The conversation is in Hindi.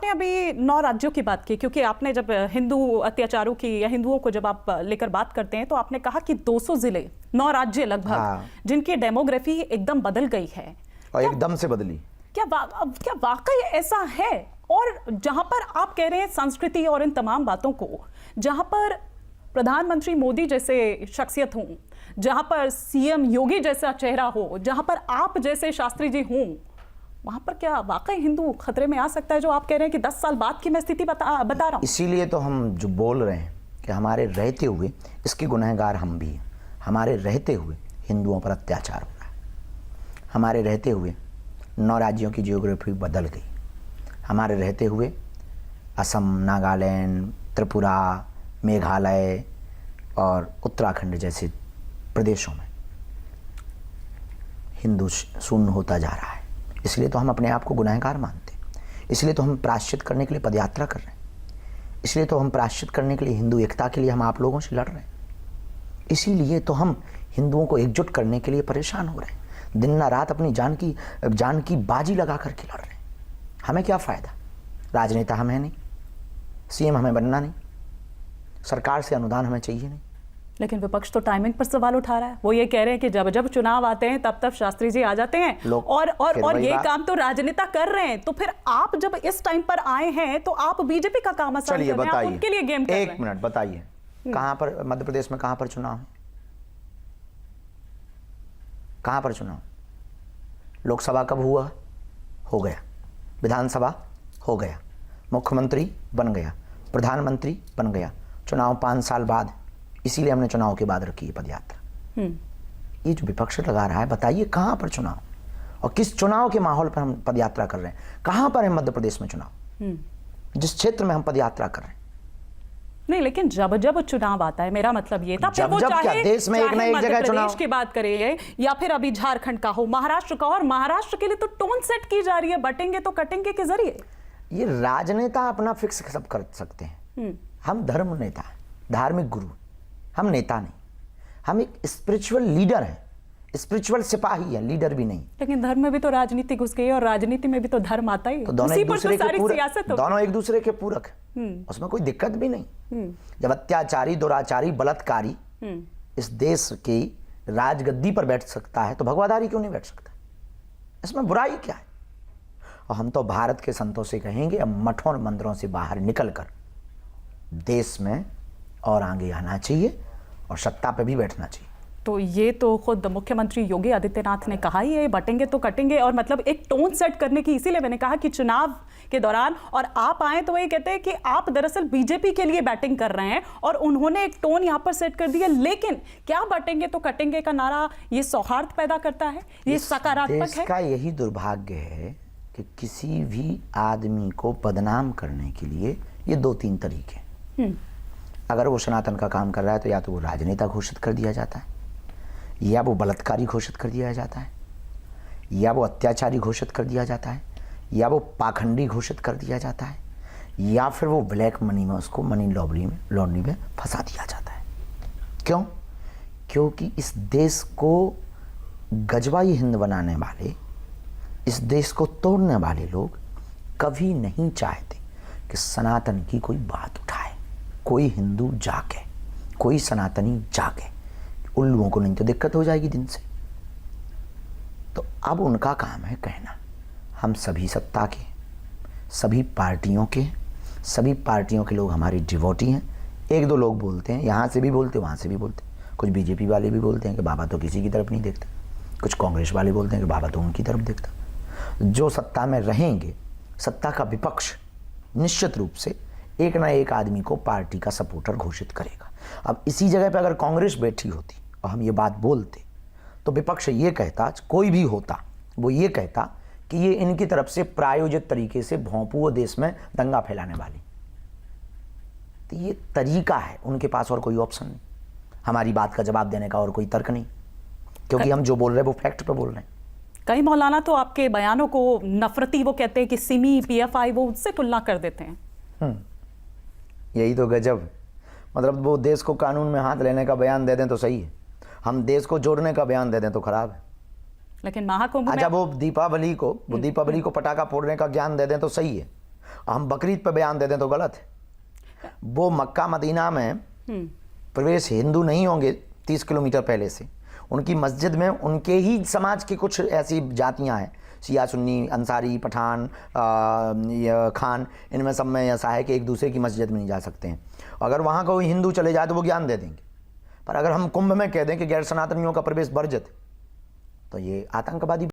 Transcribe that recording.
आपने अभी 9 राज्यों की बात की, क्योंकि आपने जब हिंदू अत्याचारों की या हिंदुओं को जब आप लेकर बात करते हैं तो आपने कहा कि 200 जिले, 9 राज्य लगभग, हाँ। जिनकी डेमोग्राफी एकदम बदल गई है। और एकदम से बदली। क्या वाकई ऐसा है? और जहां पर आप कह रहे हैं संस्कृति और इन तमाम बातों को, जहां पर प्रधानमंत्री मोदी जैसे शख्सियत हों, जहां पर सीएम योगी जैसा चेहरा हो, जहां पर आप जैसे शास्त्री जी हों, वहां पर क्या वाकई हिंदू खतरे में आ सकता है? जो आप कह रहे हैं कि 10 साल बाद की मैं स्थिति बता रहा हूं। इसीलिए तो हम जो बोल रहे हैं कि हमारे रहते हुए इसके गुनहगार हम भी हैं। हमारे रहते हुए हिंदुओं पर अत्याचार हो रहा है। हमारे रहते हुए 9 राज्यों की जियोग्राफी बदल गई। हमारे रहते हुए असम, नागालैंड, त्रिपुरा, मेघालय और उत्तराखंड जैसे प्रदेशों में हिंदू शून्य होता जा रहा है। इसलिए तो हम अपने आप को गुनहगार मानते हैं। इसलिए तो हम प्रायश्चित करने के लिए पदयात्रा कर रहे हैं। इसलिए तो हम प्रायश्चित करने के लिए, हिंदू एकता के लिए हम आप लोगों से लड़ रहे हैं। इसीलिए तो हम हिंदुओं को एकजुट करने के लिए परेशान हो रहे हैं। दिन न रात अपनी जान की बाजी लगा करके लड़ रहे हैं। हमें क्या फ़ायदा? राजनेता हम हैं नहीं, सीएम हमें बनना नहीं, सरकार से अनुदान हमें चाहिए नहीं। लेकिन विपक्ष तो टाइमिंग पर सवाल उठा रहा है। वो ये कह रहे हैं कि जब जब चुनाव आते हैं तब तब शास्त्री जी आ जाते हैं और ये काम तो राजनेता कर रहे हैं। तो फिर आप जब इस टाइम पर आए हैं तो आप बीजेपी का काम आसान कर रहे हैं, आप उनके लिए गेम कर रहे हैं। 1 मिनट बताइए, कहां पर मध्य प्रदेश में कहां पर चुनाव है? कहां पर चुनाव? लोकसभा कब हुआ? हो गया। विधानसभा हो गया। मुख्यमंत्री बन गया, प्रधानमंत्री बन गया। चुनाव 5 साल बाद। इसीलिए हमने चुनाव के बाद रखी है पदयात्रा। ये जो विपक्ष लगा रहा है, बताइए कहां पर चुनाव और किस चुनाव के माहौल पर हम पदयात्रा कर रहे हैं? कहां पर है मध्य प्रदेश में चुनाव, जिस क्षेत्र में हम पदयात्रा कर रहे हैं? नहीं, लेकिन जब जब चुनाव आता है, मेरा मतलब ये था, फिर वो चाहे देश में एक न एक जगह चुनाव की बात करें या फिर अभी झारखंड का हो, महाराष्ट्र का, और महाराष्ट्र के लिए तो टोन सेट की जा रही है, बटेंगे तो कटेंगे के जरिए। ये राजनेता अपना फिक्स सब कर सकते हैं। हम धर्म नेता हैं, धार्मिक गुरु। हम नेता नहीं, हम एक स्पिरिचुअल लीडर हैं, स्पिरिचुअल सिपाही है, लीडर भी नहीं। लेकिन धर्म में भी तो राजनीति घुस गई है और राजनीति में भी तो धर्म आता ही है। तो दोनों एक दूसरे के पूरक है, उसमें कोई दिक्कत भी नहीं। जब अत्याचारी, दुराचारी, बलात्कारी इस देश की राजगद्दी पर बैठ सकता है तो भगवाधारी क्यों नहीं बैठ सकता? इसमें बुराई क्या है? और हम तो भारत के संतों से कहेंगे, अब मठों और मंदिरों से बाहर निकलकर देश में और आगे आना चाहिए और सत्ता पे भी बैठना चाहिए। तो ये तो खुद मुख्यमंत्री योगी आदित्यनाथ ने कहा ही है, बटेंगे तो कटेंगे, और मतलब एक टोन सेट करने की। इसीलिए मैंने कहा कि चुनाव के दौरान और आप आए तो ये कहते हैं कि आप दरअसल बीजेपी के लिए बैटिंग कर रहे हैं और उन्होंने एक टोन यहाँ पर सेट कर दिया। लेकिन क्या बटेंगे तो कटेंगे का नारा ये सौहार्द पैदा करता है? ये सकारात्मक है? देश का यही दुर्भाग्य है कि किसी भी आदमी को बदनाम करने के लिए ये 2-3 तरीके। अगर वो सनातन का काम कर रहा है तो या तो वो राजनेता घोषित कर दिया जाता है, या वो बलात्कारी घोषित कर दिया जाता है, या वो अत्याचारी घोषित कर दिया जाता है, या वो पाखंडी घोषित कर दिया जाता है, या फिर वो ब्लैक मनी में, उसको मनी लॉन्ड्री में फंसा दिया जाता है। क्यों? क्योंकि इस देश को गजवाई हिंद बनाने वाले, इस देश को तोड़ने वाले लोग कभी नहीं चाहते कि सनातन की कोई बात उठाए, कोई हिंदू जागे, कोई सनातनी जागे। उल्लुओं को नहीं तो दिक्कत हो जाएगी दिन से। तो अब उनका काम है कहना, हम सभी सत्ता के, सभी पार्टियों के लोग हमारी डिवोटी हैं। 1-2 लोग बोलते हैं, यहाँ से भी बोलते, वहाँ से भी बोलते। कुछ बीजेपी वाले भी बोलते हैं कि बाबा तो किसी की तरफ नहीं देखता। कुछ कांग्रेस वाले बोलते हैं कि बाबा तो उनकी तरफ देखता। जो सत्ता में रहेंगे, सत्ता का विपक्ष निश्चित रूप से एक ना एक आदमी को पार्टी का सपोर्टर घोषित करेगा। अब इसी जगह पे अगर कांग्रेस बैठी होती और हम ये बात बोलते तो विपक्ष ये कहता, कोई भी होता, वो ये कहता कि ये इनकी तरफ से प्रायोजित तरीके से भोंपू देश में दंगा फैलाने वाली। तो ये तरीका है उनके पास, और कोई ऑप्शन नहीं। हमारी बात का जवाब देने का और कोई तर्क नहीं, क्योंकि हम जो बोल रहे हैं वो फैक्ट पे बोल रहे हैं। कई मौलाना तो आपके बयानों को नफरती, वो कहते हैं कि सिमी, पीएफआई, वो उससे तुलना कर देते हैं। यही तो गजब, मतलब वो देश को कानून में हाथ लेने का बयान दे दें तो सही है, हम देश को जोड़ने का बयान दे दें तो खराब है। लेकिन महाकुंभ अच्छा, वो दीपावली को पटाखा फोड़ने का ज्ञान दे दें तो सही है, हम बकरीद पर बयान दे दें तो गलत है। वो मक्का मदीना में प्रवेश हिंदू नहीं होंगे 30 किलोमीटर पहले से, उनकी मस्जिद में उनके ही समाज की कुछ ऐसी जातियां हैं, शिया सुन्नी, अंसारी, पठान, खान, इनमें सब में ऐसा है कि एक दूसरे की मस्जिद में नहीं जा सकते हैं। अगर वहाँ कोई हिंदू चले जाए तो वो ज्ञान दे देंगे, पर अगर हम कुंभ में कह दें कि गैर सनातनियों का प्रवेश वर्जित, तो ये आतंकवादी